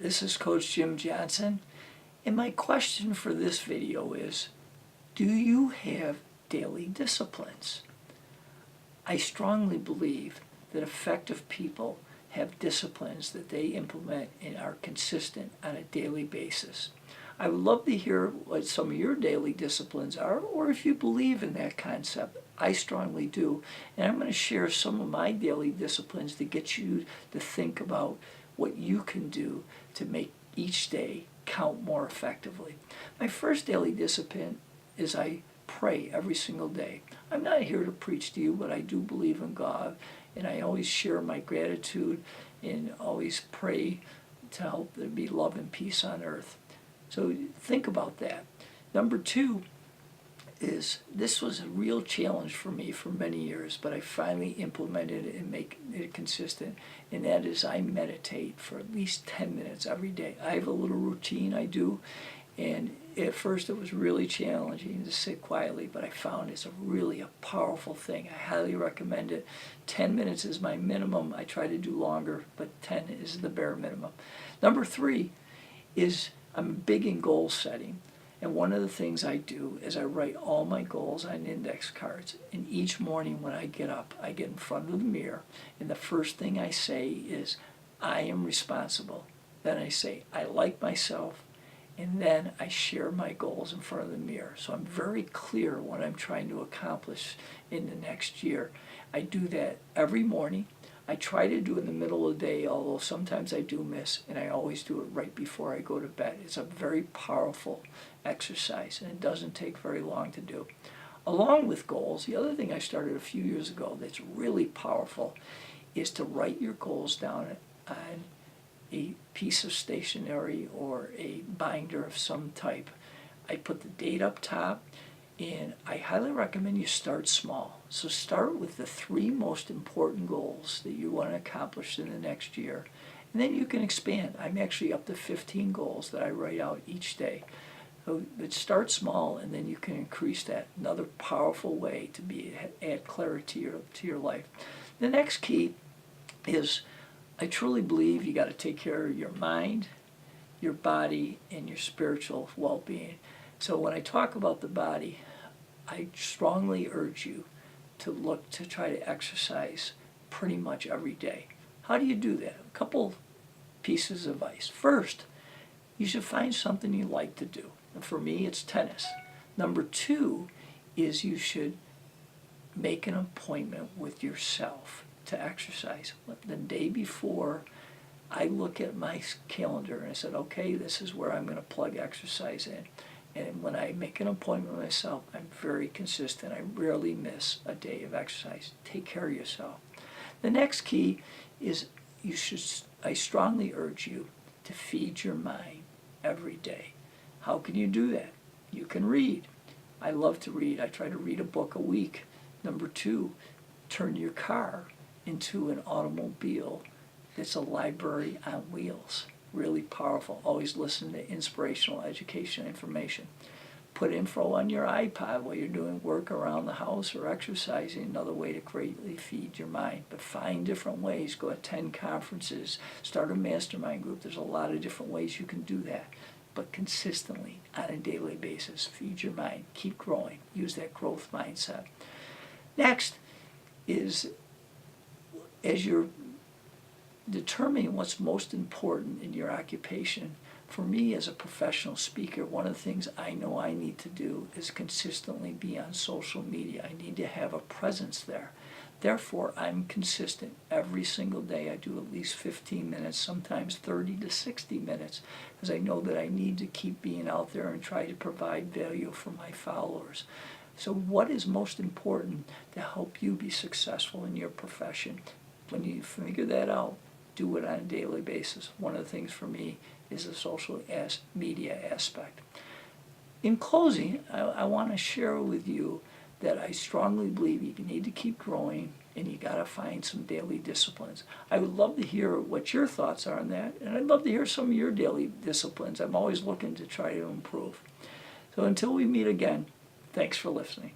This is Coach Jim Johnson, and my question for this video is, do you have daily disciplines? I strongly believe that effective people have disciplines that they implement and are consistent on a daily basis. I would love to hear what some of your daily disciplines are, or if you believe in that concept. I strongly do, and I'm going to share some of my daily disciplines to get you to think about what you can do to make each day count more effectively. My first daily discipline is I pray every single day. I'm not here to preach to you, but I do believe in God, and I always share my gratitude and always pray to help there be love and peace on earth. So think about that. Number two is, this was a real challenge for me for many years, but I finally implemented it and make it consistent, and that is I meditate for at least 10 minutes every day. I have a little routine I do, and at first it was really challenging to sit quietly, but I found it's really a powerful thing. I highly recommend it. 10 minutes is my minimum. I try to do longer, but 10 is the bare minimum. Number three is I'm big in goal setting. And one of the things I do is I write all my goals on index cards. And each morning when I get up, I get in front of the mirror, and the first thing I say is, I am responsible. Then I say, I like myself, and then I share my goals in front of the mirror. So I'm very clear what I'm trying to accomplish in the next year. I do that every morning. I try to do it in the middle of the day, although sometimes I do miss, and I always do it right before I go to bed. It's a very powerful exercise, and it doesn't take very long to do. Along with goals, the other thing I started a few years ago that's really powerful is to write your goals down on a piece of stationery or a binder of some type. I put the date up top, and I highly recommend you start small. So start with the 3 most important goals that you want to accomplish in the next year, and then you can expand. I'm actually up to 15 goals that I write out each day. So start small, and then you can increase that. Another powerful way to add clarity to your life. The next key is, I truly believe you got to take care of your mind, your body, and your spiritual well-being. So when I talk about the body, I strongly urge you to look to try to exercise pretty much every day. How do you do that? A couple pieces of advice. First, you should find something you like to do. And for me, it's tennis. Number 2 is you should make an appointment with yourself to exercise. The day before, I look at my calendar and I said, okay, this is where I'm going to plug exercise in. And when I make an appointment with myself, I'm very consistent. I rarely miss a day of exercise. Take care of yourself. The next key is I strongly urge you to feed your mind every day. How can you do that? You can read. I love to read. I try to read a book a week. Number 2, turn your car into an automobile that's a library on wheels. Really powerful. Always listen to inspirational education information. Put info on your iPod while you're doing work around the house or exercising. Another way to greatly feed your mind. But find different ways. Go attend conferences. Start a mastermind group. There's a lot of different ways you can do that. But consistently, on a daily basis, feed your mind. Keep growing. Use that growth mindset. Next is, as you're determining what's most important in your occupation, for me as a professional speaker, one of the things I know I need to do is consistently be on social media. I need to have a presence there. Therefore, I'm consistent. Every single day I do at least 15 minutes, sometimes 30 to 60 minutes, because I know that I need to keep being out there and try to provide value for my followers. So what is most important to help you be successful in your profession? When you figure that out, do it on a daily basis. One of the things for me is the social media aspect. In closing, I want to share with you that I strongly believe you need to keep growing, and you got to find some daily disciplines. I would love to hear what your thoughts are on that, and I'd love to hear some of your daily disciplines. I'm always looking to try to improve. So until we meet again, thanks for listening.